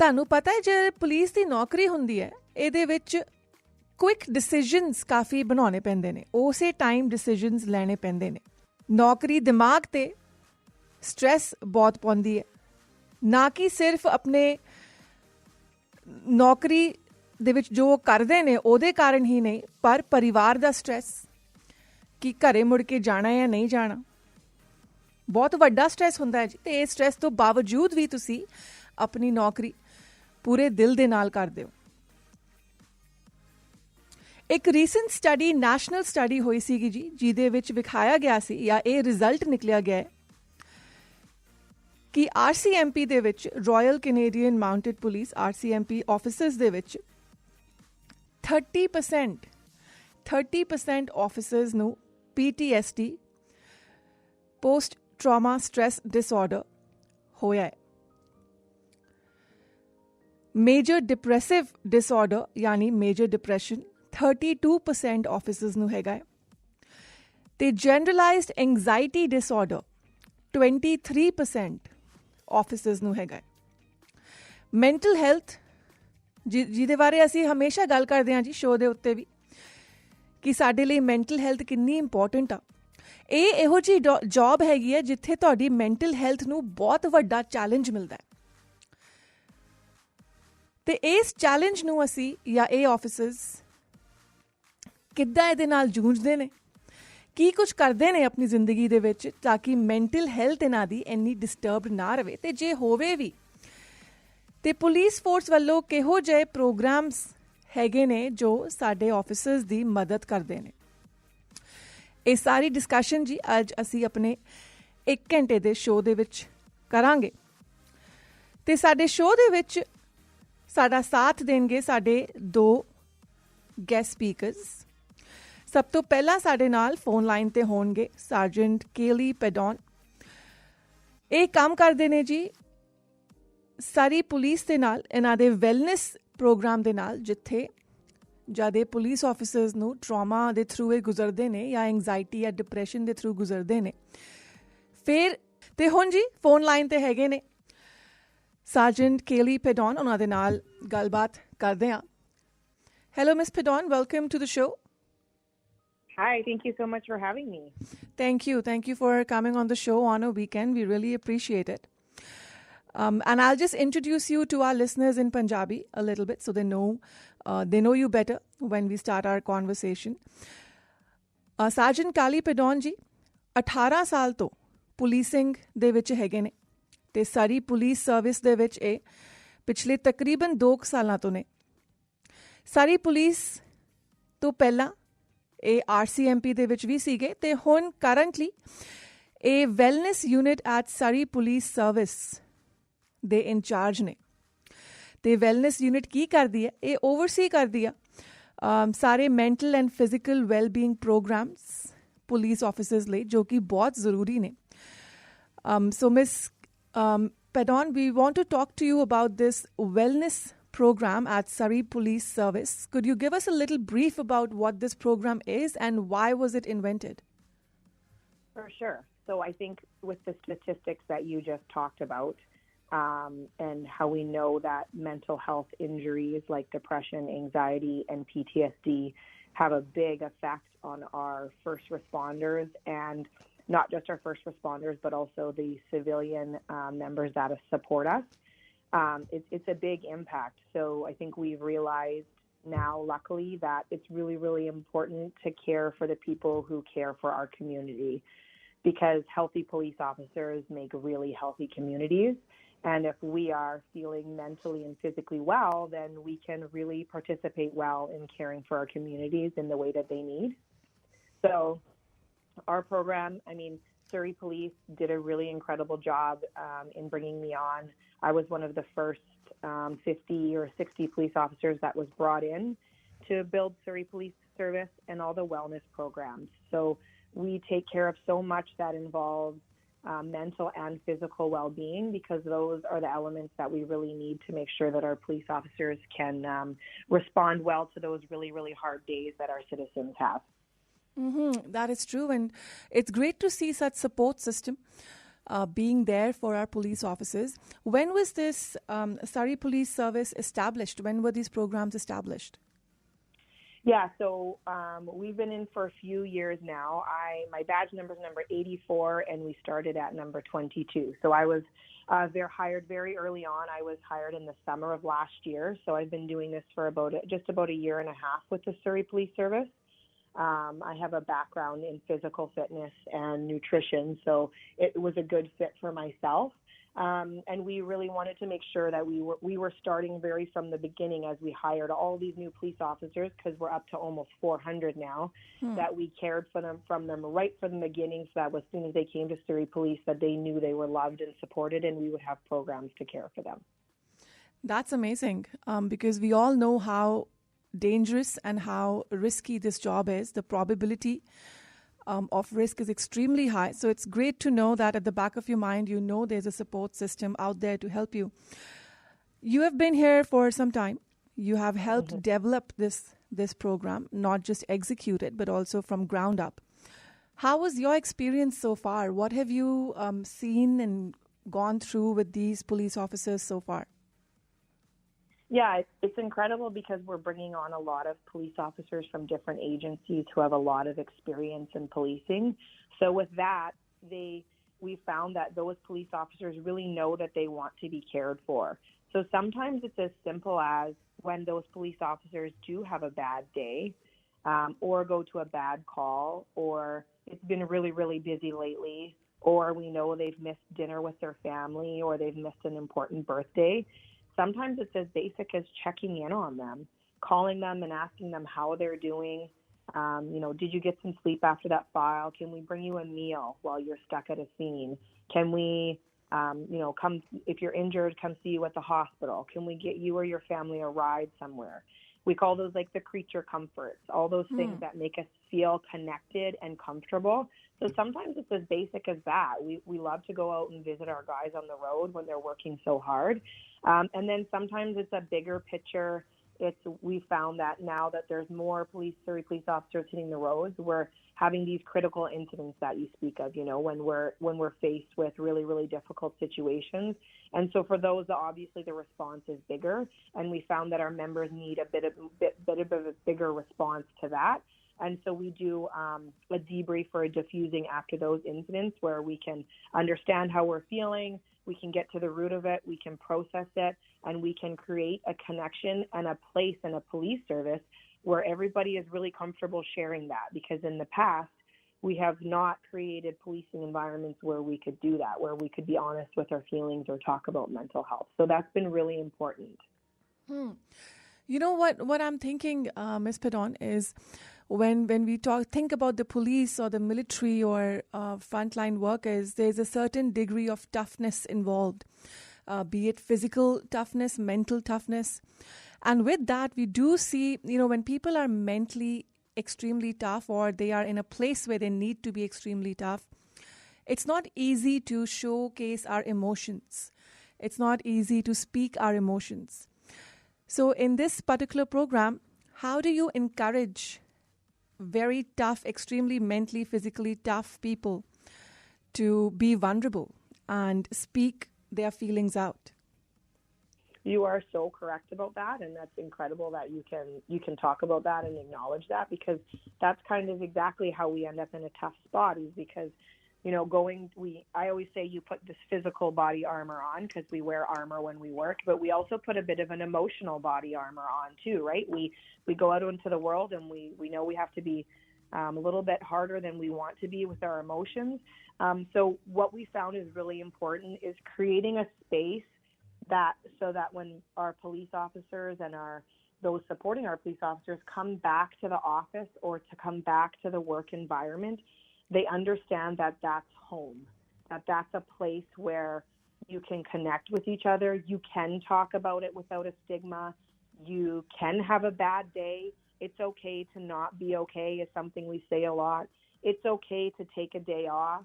ਤੁਹਾਨੂੰ ਪਤਾ ਹੈ ਜੇ ਪੁਲਿਸ ਦੀ ਨੌਕਰੀ ਹੁੰਦੀ ਹੈ ਇਹਦੇ ਵਿੱਚ ਕੁਇਕ ਡਿਸੀਜਨਸ ਕਾਫੀ ਬਣਾਉਣੇ ਪੈਂਦੇ ਨੇ, ਉਸੇ ਟਾਈਮ ਡਿਸੀਜਨਸ ਲੈਣੇ ਪੈਂਦੇ ਨੇ। ਨੌਕਰੀ ਦਿਮਾਗ 'ਤੇ ਸਟ੍ਰੈਸ ਬਹੁਤ ਪਾਉਂਦੀ ਹੈ, ਨਾ ਕਿ ਸਿਰਫ ਆਪਣੇ ਨੌਕਰੀ ਦੇ ਵਿੱਚ ਜੋ ਕਰਦੇ ਨੇ ਉਹਦੇ ਕਾਰਨ ਹੀ ਨਹੀਂ, ਪਰ ਪਰਿਵਾਰ ਦਾ ਸਟ੍ਰੈਸ ਕਿ ਘਰੇ ਮੁੜ ਕੇ ਜਾਣਾ ਜਾਂ ਨਹੀਂ ਜਾਣਾ, ਬਹੁਤ ਵੱਡਾ ਸਟ੍ਰੈਸ ਹੁੰਦਾ ਹੈ ਜੀ। ਅਤੇ ਇਹ ਸਟ੍ਰੈਸ ਤੋਂ ਬਾਵਜੂਦ ਵੀ ਤੁਸੀਂ ਆਪਣੀ ਨੌਕਰੀ ਪੂਰੇ ਦਿਲ ਦੇ ਨਾਲ ਕਰਦੇ ਹੋ। ਇੱਕ ਰੀਸੈਂਟ ਸਟੱਡੀ, ਨੈਸ਼ਨਲ ਸਟੱਡੀ ਹੋਈ ਸੀਗੀ ਜੀ, ਜਿਹਦੇ ਵਿੱਚ ਵਿਖਾਇਆ ਗਿਆ ਸੀ ਜਾਂ ਇਹ ਰਿਜ਼ਲਟ ਨਿਕਲਿਆ ਗਿਆ ਹੈ ਕਿ RCMP ਦੇ ਵਿੱਚ, royal Canadian mounted police RCMP officers ਦੇ ਵਿੱਚ 30% ਆਫਿਸਰਸ ਨੂੰ PTSD, post trauma stress disorder ਹੋਇਆ ਹੈ। ਮੇਜਰ ਡਿਪਰੈਸਿਵ ਡਿਸਆਰਡਰ ਯਾਨੀ ਮੇਜਰ ਡਿਪਰੈਸ਼ਨ 32% ਆਫਿਸਰਸ ਨੂੰ ਹੈਗਾ ਹੈ, ਤੇ ਜਨਰਲਾਈਜ਼ਡ ਐਂਗਜ਼ਾਇਟੀ ਡਿਸਆਰਡਰ 23% ਆਫਿਸਰਸ ਨੂੰ ਹੈਗਾ ਹੈ। ਮੈਂਟਲ ਹੈਲਥ, ਜਿਹਦੇ ਬਾਰੇ ਅਸੀਂ ਹਮੇਸ਼ਾ ਗੱਲ ਕਰਦੇ ਹਾਂ ਜੀ ਸ਼ੋਅ ਦੇ ਉੱਤੇ ਵੀ, ਕਿ ਸਾਡੇ ਲਈ ਮੈਂਟਲ ਹੈਲਥ ਕਿੰਨੀ ਇੰਪੋਰਟੈਂਟ ਆ। ਇਹ ਇਹੋ ਜਿਹੀ ਜੌਬ ਹੈਗੀ ਹੈ ਜਿੱਥੇ ਤੁਹਾਡੀ ਮੈਂਟਲ ਹੈਲਥ ਨੂੰ ਬਹੁਤ ਵੱਡਾ ਚੈਲੰਜ ਮਿਲਦਾ ਹੈ, ਤੇ ਇਸ ਚੈਲੰਜ ਨੂੰ ਅਸੀਂ ਜਾਂ ਇਹ ਆਫਿਸਰਸ ਕਿੱਦਾਂ ਇਹਦੇ ਨਾਲ ਜੂਝਦੇ ਨੇ, ਕੀ ਕੁਝ ਕਰਦੇ ਨੇ ਆਪਣੀ ਜ਼ਿੰਦਗੀ ਦੇ ਵਿੱਚ ਤਾਂ ਕਿ ਮੈਂਟਲ ਹੈਲਥ ਇਹਨਾਂ ਦੀ ਇੰਨੀ ਡਿਸਟਰਬਡ ਨਾ ਰਹੇ, ਤੇ ਜੇ ਹੋਵੇ ਵੀ ਤੇ ਪੁਲਿਸ ਫੋਰਸ ਵੱਲੋਂ ਕਿਹੋ ਜਿਹੇ ਪ੍ਰੋਗਰਾਮਸ ਹੈਗੇ ਨੇ ਜੋ ਸਾਡੇ ਆਫਿਸਰਸ ਦੀ ਮਦਦ ਕਰਦੇ ਨੇ। ਇਹ ਸਾਰੀ ਡਿਸਕਸ਼ਨ ਜੀ ਅੱਜ ਅਸੀਂ ਆਪਣੇ 1 ਘੰਟੇ ਦੇ ਸ਼ੋਅ ਦੇ ਵਿੱਚ ਕਰਾਂਗੇ, ਤੇ ਸਾਡੇ ਸ਼ੋਅ ਦੇ ਵਿੱਚ ਸਾਡਾ ਸਾਥ ਦੇਣਗੇ ਸਾਡੇ 2 ਗੈਸਟ ਸਪੀਕਰਸ। ਸਭ ਤੋਂ ਪਹਿਲਾਂ ਸਾਡੇ ਨਾਲ ਫੋਨ ਲਾਈਨ ਤੇ ਹੋਣਗੇ ਸਰਜੈਂਟ ਕੇਲੀ ਪੈਡਨ। ਇਹ ਕੰਮ ਕਰਦੇ ਨੇ ਜੀ ਸਾਰੀ ਪੁਲਿਸ ਦੇ ਨਾਲ, ਇਹਨਾਂ ਦੇ ਵੈਲਨੈਸ ਪ੍ਰੋਗਰਾਮ ਦੇ ਨਾਲ, ਜਿੱਥੇ ਜਦ ਇਹ ਪੁਲਿਸ ਆਫਿਸਰਸ ਨੂੰ ਟਰਾਮਾ ਦੇ ਥਰੂ ਇਹ ਗੁਜ਼ਰਦੇ ਨੇ ਜਾਂ ਐਂਗਜ਼ਾਇਟੀ ਜਾਂ ਡਿਪਰੈਸ਼ਨ ਦੇ ਥਰੂ ਗੁਜ਼ਰਦੇ ਨੇ। ਫਿਰ ਤੇ ਹੁਣ ਜੀ ਫੋਨ ਲਾਈਨ ਤੇ ਹੈਗੇ ਨੇ ਸਰਜੈਂਟ ਕੇਲੀ ਪੈਡਨ, ਉਹਨਾਂ ਦੇ ਨਾਲ ਗੱਲਬਾਤ ਕਰਦੇ ਹਾਂ। Hello miss Paden, welcome to the show. Hi, thank you so much for having me. Thank you for coming on the show on a weekend. We really appreciate it. And I'll just introduce you to our listeners in Punjabi a little bit so they know you better when we start our conversation. Sergeant Kaleigh Paddon ji 18 ਸਾਲ ਤੋਂ policing ਦੇ ਵਿੱਚ ਹੈਗੇ ਨੇ, ਤੇ ਸਾਰੀ police service ਦੇ ਵਿੱਚ ਇਹ ਪਿਛਲੇ ਤਕਰੀਬਨ 2 ਸਾਲਾਂ ਤੋਂ ਨੇ। ਸਾਰੀ ਪੁਲਿਸ ਤੋਂ ਪਹਿਲਾਂ ਇਹ RCMP ਦੇ ਵਿੱਚ ਵੀ ਸੀਗੇ, ਤੇ ਹੁਣ ਕਰੰਟਲੀ ਇਹ wellness unit at Surrey police service ਦੇ ਇੰਚਾਰਜ ਨੇ। ਤੇ ਵੈਲਨੈਸ ਯੂਨਿਟ ਕੀ ਕਰਦੀ ਹੈ? ਇਹ ਓਵਰਸੀ ਕਰਦੀ ਆ ਸਾਰੇ mental and physical wellbeing programs police officers ਲਈ, ਜੋ ਕਿ ਬਹੁਤ ਜ਼ਰੂਰੀ ਨੇ। So miss Paddon, we want to talk to you about this wellness program at Surrey Police Service. Could you give us a little brief about what this program is and why was it invented? For sure. So I think with the statistics that you just talked about, and how we know that mental health injuries like depression, anxiety, and PTSD have a big effect on our first responders, and not just our first responders, but also the civilian members that support us. It's a big impact. So I think we've realized now, luckily, that it's really, really important to care for the people who care for our community, because healthy police officers make really healthy communities. And if we are feeling mentally and physically well, then we can really participate well in caring for our communities in the way that they need. So our program, I mean, Surrey Police did a really incredible job in bringing me on. I was one of the first 50 or 60 police officers that was brought in to build Surrey Police Service and all the wellness programs. So we take care of so much that involves mental and physical well-being, because those are the elements that we really need to make sure that our police officers can respond well to those really, really hard days that our citizens have. That is true, and it's great to see such support system being there for our police officers. When was this Surrey Police Service established? When were these programs established? Yeah, so we've been in for a few years now. My badge number is number 84, and we started at number 22. So I was hired very early on. I was hired in the summer of last year. So I've been doing this for just about a year and a half with the Surrey Police Service. I have a background in physical fitness and nutrition, so it was a good fit for myself. And we really wanted to make sure that we were starting very from the beginning as we hired all these new police officers, because we're up to almost 400 now, that we cared for them from them right from the beginning, so that as soon as they came to Surrey Police, that they knew they were loved and supported, and we would have programs to care for them. That's amazing, because we all know how dangerous and how risky this job is. The probability of risk is extremely high. So it's great to know that at the back of your mind, you know there's a support system out there to help you. You have been here for some time. You have helped develop this program, not just execute it, but also from ground up. How was your experience so far? What have you seen and gone through with these police officers so far? Yeah, it's incredible because we're bringing on a lot of police officers from different agencies who have a lot of experience in policing. So with that, we found that those police officers really know that they want to be cared for. So sometimes it's as simple as when those police officers do have a bad day or go to a bad call, or it's been really, really busy lately, or we know they've missed dinner with their family, or they've missed an important birthday. Sometimes it's as basic as checking in on them, calling them and asking them how they're doing. Did you get some sleep after that file? Can we bring you a meal while you're stuck at a scene? Can we, come, if you're injured, come see you at the hospital? Can we get you or your family a ride somewhere? We call those like the creature comforts, all those things that make us feel connected and comfortable. So sometimes it's as basic as that. We love to go out and visit our guys on the road when they're working so hard. And then sometimes it's a bigger picture. We found that now that there's more Surrey police officers hitting the roads, we're having these critical incidents that you speak of, when we're faced with really, really difficult situations. And so for those, obviously the response is bigger, and we found that our members need a bit of a bigger response to that. And so we do a debrief or a diffusing after those incidents, where we can understand how we're feeling, we can get to the root of it, we can process it, and we can create a connection and a place in a police service where everybody is really comfortable sharing that. Because in the past, we have not created policing environments where we could do that, where we could be honest with our feelings or talk about mental health. So that's been really important. You know what I'm thinking, Ms. Paddon, is when we think about the police or the military or frontline workers, there's a certain degree of toughness involved, be it physical toughness, mental toughness. And with that, we do see, when people are mentally extremely tough, or they are in a place where they need to be extremely tough, it's not easy to showcase our emotions. It's not easy to speak our emotions. So in this particular program, how do you encourage very tough, extremely mentally, physically tough people to be vulnerable and speak their feelings out? You are so correct about that, and that's incredible that you can talk about that and acknowledge that, because that's kind of exactly how we end up in a tough spot, is because I always say you put this physical body armor on, because we wear armor when we work, but we also put a bit of an emotional body armor on too, right? We go out into the world, and we know we have to be a little bit harder than we want to be with our emotions. So what we found is really important is creating a space so that when our police officers and those supporting our police officers come back to the office or to come back to the work environment, they understand that that's home, that's a place where you can connect with each other. You can talk about it without a stigma. You can have a bad day. It's okay to not be okay, is something we say a lot. It's okay to take a day off.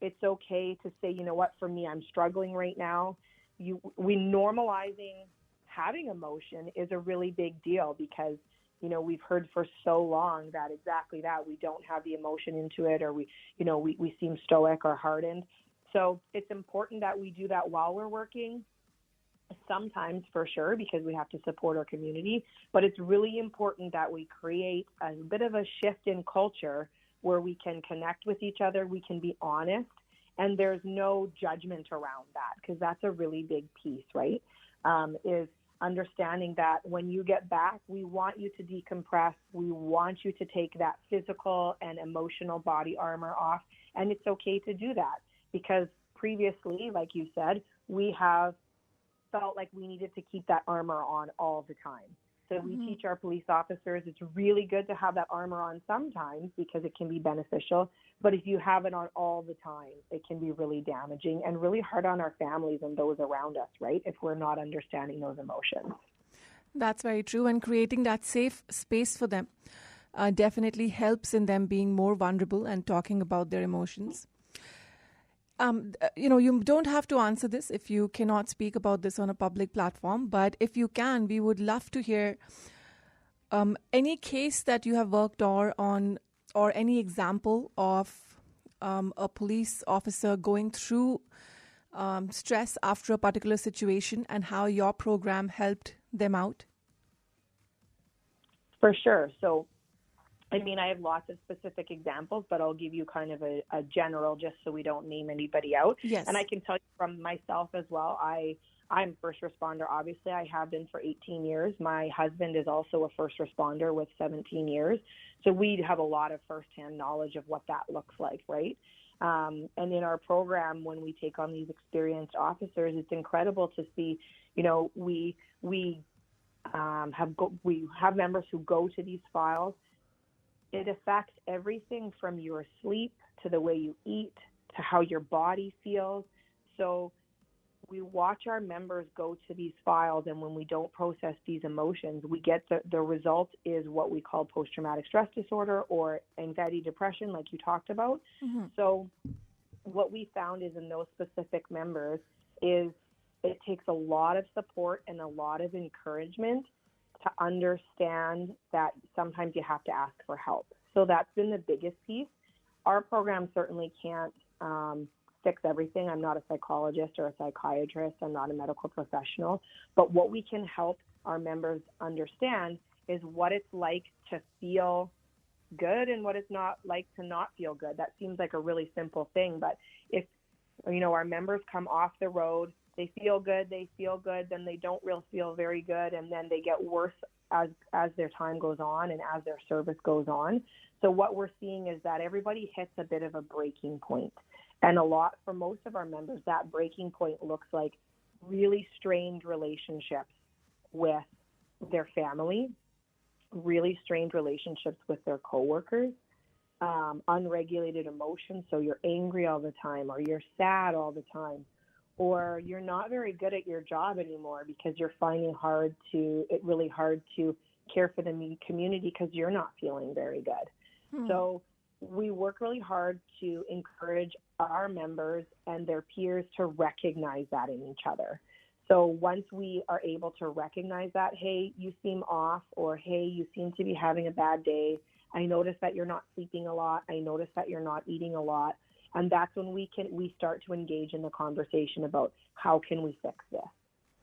It's okay to say, you know what, for me, I'm struggling right now. We normalizing having emotion is a really big deal, because we've heard for so long that exactly that we don't have the emotion into it, or we seem stoic or hardened. So it's important that we do that while we're working, sometimes for sure, because we have to support our community. But it's really important that we create a bit of a shift in culture where we can connect with each other, we can be honest, and there's no judgment around that, because that's a really big piece, right? Is understanding that when you get back, we want you to decompress. We want you to take that physical and emotional body armor off. And it's okay to do that, because previously, like you said, we have felt like we needed to keep that armor on all the time. So we teach our police officers it's really good to have that armor on sometimes because it can be beneficial. But if you have it on all the time, it can be really damaging and really hard on our families and those around us, right? If we're not understanding those emotions. That's very true. And creating that safe space for them definitely helps in them being more vulnerable and talking about their emotions. You don't have to answer this if you cannot speak about this on a public platform, but if you can, we would love to hear any case that you have worked on or any example of a police officer going through stress after a particular situation and how your program helped them out. For sure. So I have lots of specific examples, but I'll give you kind of a general just so we don't name anybody out. Yes. And I can tell you from myself as well, I'm first responder. Obviously, I have been for 18 years. My husband is also a first responder with 17 years. So we have a lot of firsthand knowledge of what that looks like, right? And in our program, when we take on these experienced officers, it's incredible to see, we have members who go to these files. It affects everything from your sleep to the way you eat to how your body feels. So we watch our members go to these files, and when we don't process these emotions, we get the result is what we call post-traumatic stress disorder or anxiety, depression, like you talked about. So what we found is in those specific members is it takes a lot of support and a lot of encouragement to understand that sometimes you have to ask for help. So that's been the biggest piece. Our program certainly can't fix everything. I'm not a psychologist or a psychiatrist. I'm not a medical professional. But what we can help our members understand is what it's like to feel good and what it's not like to not feel good. That seems like a really simple thing. But if, our members come off the road, they feel good, then they don't really feel very good, and then they get worse as their time goes on and as their service goes on. So what we're seeing is that everybody hits a bit of a breaking point. And for most of our members, that breaking point looks like really strained relationships with their family, really strained relationships with their coworkers, unregulated emotions. So you're angry all the time, or you're sad all the time, or you're not very good at your job anymore because you're finding it really hard to care for the community because you're not feeling very good. So we work really hard to encourage our members and their peers to recognize that in each other. So once we are able to recognize that, hey, you seem off, or hey, you seem to be having a bad day. I notice that you're not sleeping a lot. I notice that you're not eating a lot. And that's when we start to engage in the conversation about how can we fix this?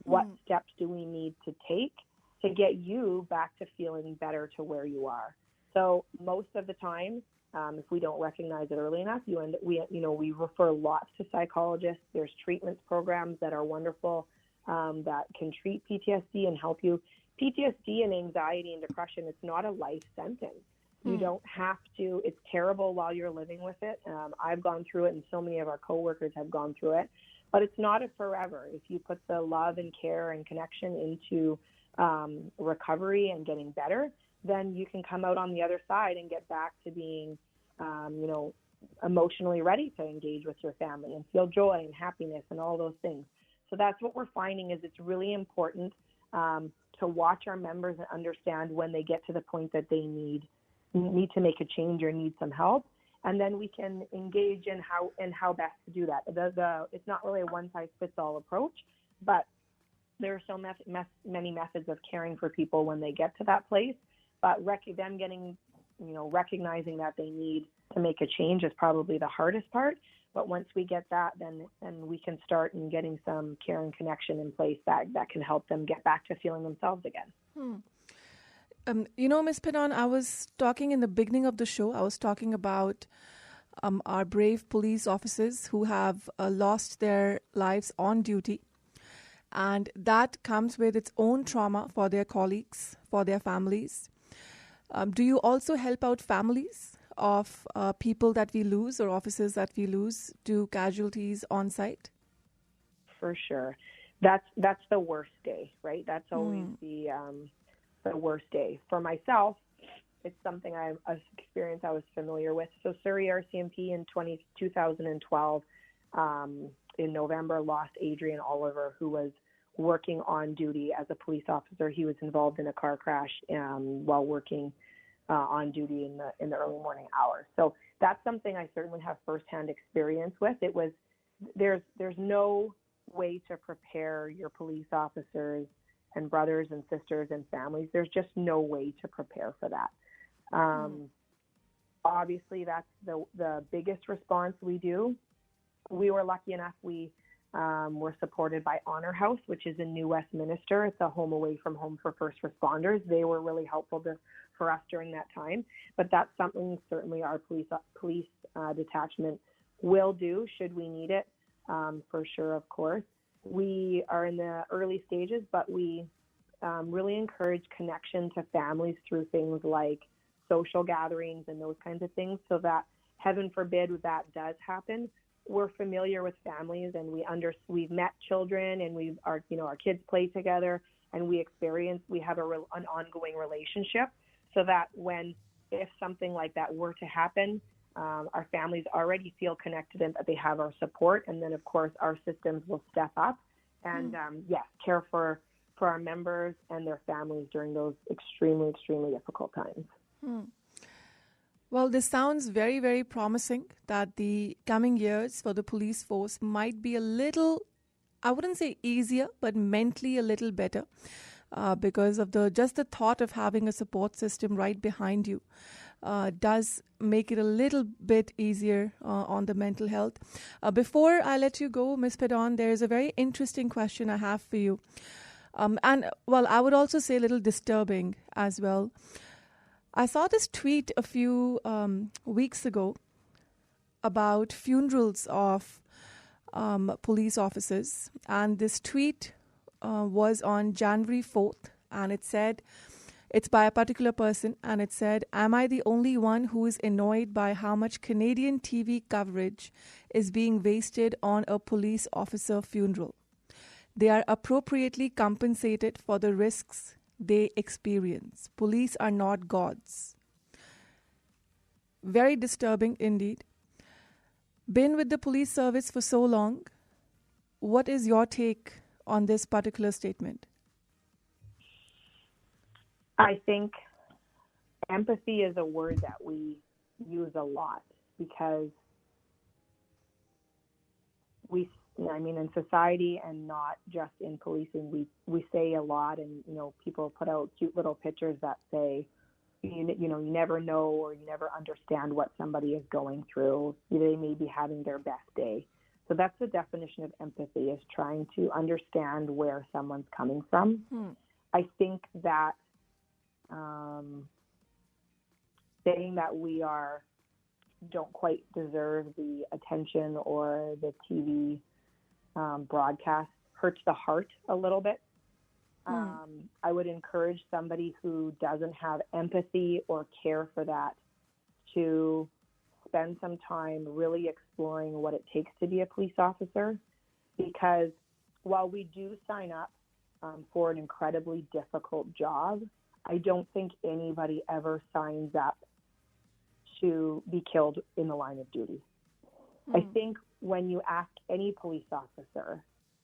What steps do we need to take to get you back to feeling better to where you are? So most of the time, if we don't recognize it early enough, we refer lots to psychologists. There's treatment programs that are wonderful that can treat PTSD and help you. PTSD and anxiety and depression, it's not a life sentence. You don't have to. It's terrible while you're living with it. I've gone through it, and so many of our coworkers have gone through it. But it's not a forever. If you put the love and care and connection into recovery and getting better, then you can come out on the other side and get back to being, emotionally ready to engage with your family and feel joy and happiness and all those things. So that's what we're finding is it's really important to watch our members and understand when they get to the point that they need to make a change or need some help, and then we can engage in how best to do that. It's not really a one-size-fits-all approach, but there are so many methods of caring for people when they get to that place. But recognizing that they need to make a change is probably the hardest part. But once we get that, then we can start in getting some care and connection in place that can help them get back to feeling themselves again. Ms. Paddon, I was talking in the beginning of the show, I was talking about our brave police officers who have lost their lives on duty. And that comes with its own trauma for their colleagues, for their families. Do you also help out families of people that we lose or officers that we lose to casualties on site? For sure. That's the worst day, right? That's always the worst day. For myself, it's something I've experienced, I was familiar with. So Surrey RCMP in 2012, in November, lost Adrian Oliver, who was working on duty as a police officer. He was involved in a car crash while working on duty in the early morning hours. So that's something I certainly have firsthand experience with. It was there's no way to prepare your police officers and brothers and sisters and families. There's just no way to prepare for that. Obviously, that's the biggest response we do. We were lucky enough. We were supported by Honor House, which is in New Westminster. It's a home away from home for first responders. They were really helpful for us during that time. But that's something certainly our police detachment will do should we need it, for sure, of course. We are in the early stages, but we really encourage connection to families through things like social gatherings and those kinds of things, so that, heaven forbid, that does happen, we're familiar with families and we've met children and our kids play together and we have an ongoing relationship, so that if something like that were to happen, our families already feel connected and that they have our support. And then, of course, our systems will step up and, care for our members and their families during those extremely, extremely difficult times. Well, this sounds very, very promising that the coming years for the police force might be a little, I wouldn't say easier, but mentally a little better because of just the thought of having a support system right behind you does make it a little bit easier on the mental health. Before I let you go, Ms. Paddon, there is a very interesting question I have for you. I would also say a little disturbing as well. I saw this tweet a few weeks ago about funerals of police officers. And this tweet was on January 4th. And it said, it's by a particular person. And it said, "Am I the only one who is annoyed by how much Canadian TV coverage is being wasted on a police officer funeral? They are appropriately compensated for the risks they experience. Police are not gods." Very disturbing indeed. Been with the police service for so long. What is your take on this particular statement? I think empathy is a word that we use a lot because in society and not just in policing, we say a lot, and people put out cute little pictures that say, you never know or you never understand what somebody is going through. They may be having their best day. So that's the definition of empathy, is trying to understand where someone's coming from. I think that saying that we don't quite deserve the attention or the TV broadcast hurts the heart a little bit. I would encourage somebody who doesn't have empathy or care for that to spend some time really exploring what it takes to be a police officer, because while we do sign up for an incredibly difficult job, I don't think anybody ever signs up to be killed in the line of duty. I think when you ask any police officer,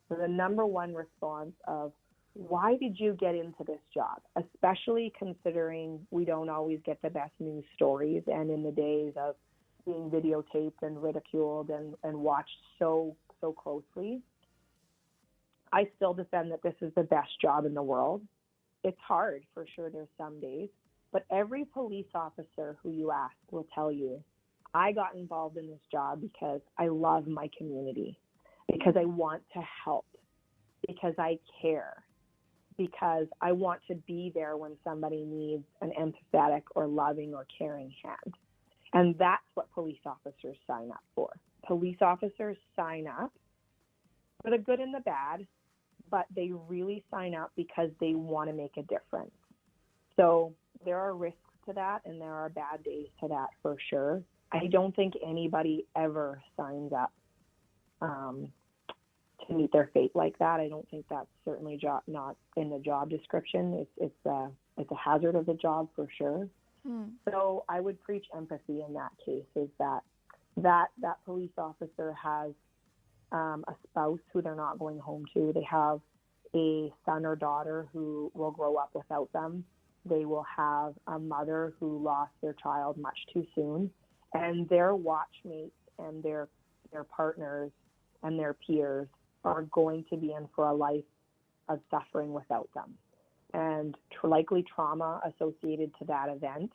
the number one response of, why did you get into this job? Especially considering we don't always get the best news stories, and in the days of being videotaped and ridiculed and watched so closely, I still defend that this is the best job in the world. It's hard, for sure, there's some days, but every police officer who you ask will tell you, I got involved in this job because I love my community, because I want to help, because I care, because I want to be there when somebody needs an empathetic or loving or caring hand. And that's what police officers sign up for. Police officers sign up for the good and the bad, but they really sign up because they want to make a difference. So there are risks to that, and there are bad days to that for sure. I don't think anybody ever signs up to meet their fate like that. I don't think that's certainly not in the job description. It's a hazard of the job for sure. So I would preach empathy in that case, is that police officer has a spouse who they're not going home to. They have a son or daughter who will grow up without them. They will have a mother who lost their child much too soon, and their watchmates and their partners and their peers are going to be in for a life of suffering without them, and likely trauma associated to that event,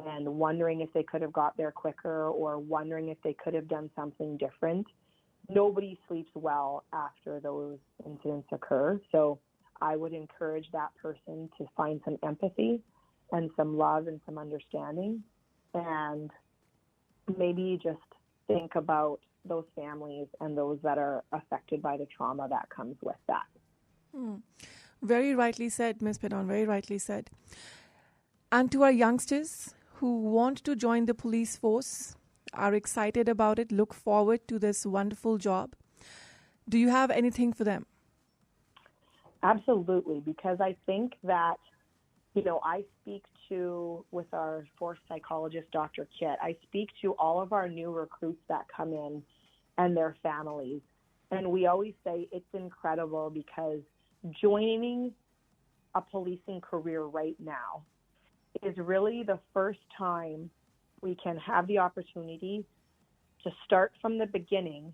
and wondering if they could have got there quicker or wondering if they could have done something different. Nobody sleeps well after those incidents occur. So I would encourage that person to find some empathy and some love and some understanding, and maybe just think about those families and those that are affected by the trauma that comes with that. Very rightly said, Ms. Paddon, very rightly said. And to our youngsters who want to join the police force, are excited about it, look forward to this wonderful job, do you have anything for them? Absolutely, because I think that, I speak to, with our force psychologist, Dr. Kit, I speak to all of our new recruits that come in and their families. And we always say it's incredible because joining a policing career right now is really the first time we can have the opportunity to start from the beginning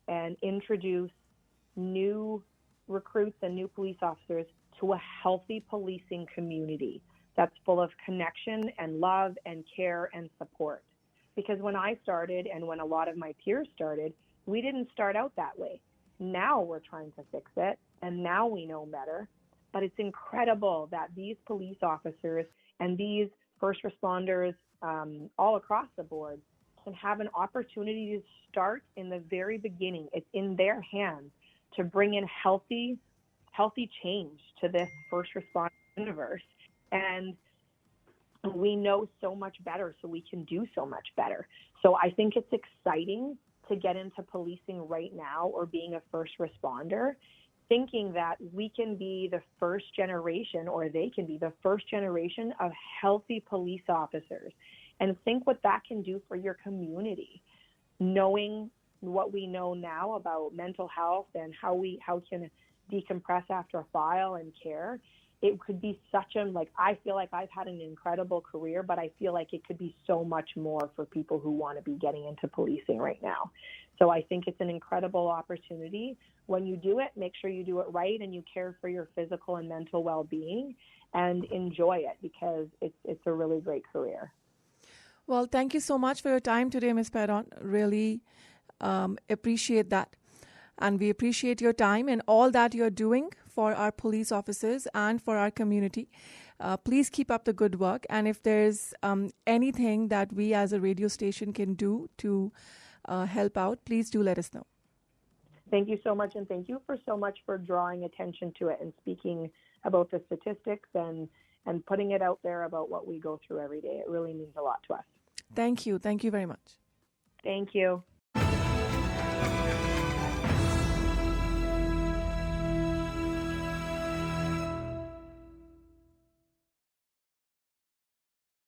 and introduce new recruits and new police officers to a healthy policing community that's full of connection and love and care and support. Because when I started and when a lot of my peers started, we didn't start out that way. Now we're trying to fix it, and now we know better. But it's incredible that these police officers and these first responders all across the board can have an opportunity to start in the very beginning. It's in their hands to bring in healthy change to this first responder universe. And we know so much better, so we can do so much better. So I think it's exciting to get into policing right now, or being a first responder, thinking that we can be the first generation, or they can be the first generation of healthy police officers. And think what that can do for your community, knowing what we know now about mental health and how can decompress after a file and care. It could be I feel like I've had an incredible career, but I feel like it could be so much more for people who want to be getting into policing right now. So I think it's an incredible opportunity. When you do it, make sure you do it right and you care for your physical and mental well-being and enjoy it, because it's a really great career. Well, thank you so much for your time today, Ms. Paddon. Really appreciate that. And we appreciate your time and all that you're doing for our police officers and for our community. Please keep up the good work. And if there's anything that we as a radio station can do to help out, please do let us know. Thank you so much. And thank you for drawing attention to it and speaking about the statistics and putting it out there about what we go through every day. It really means a lot to us. Thank you. Thank you very much. Thank you.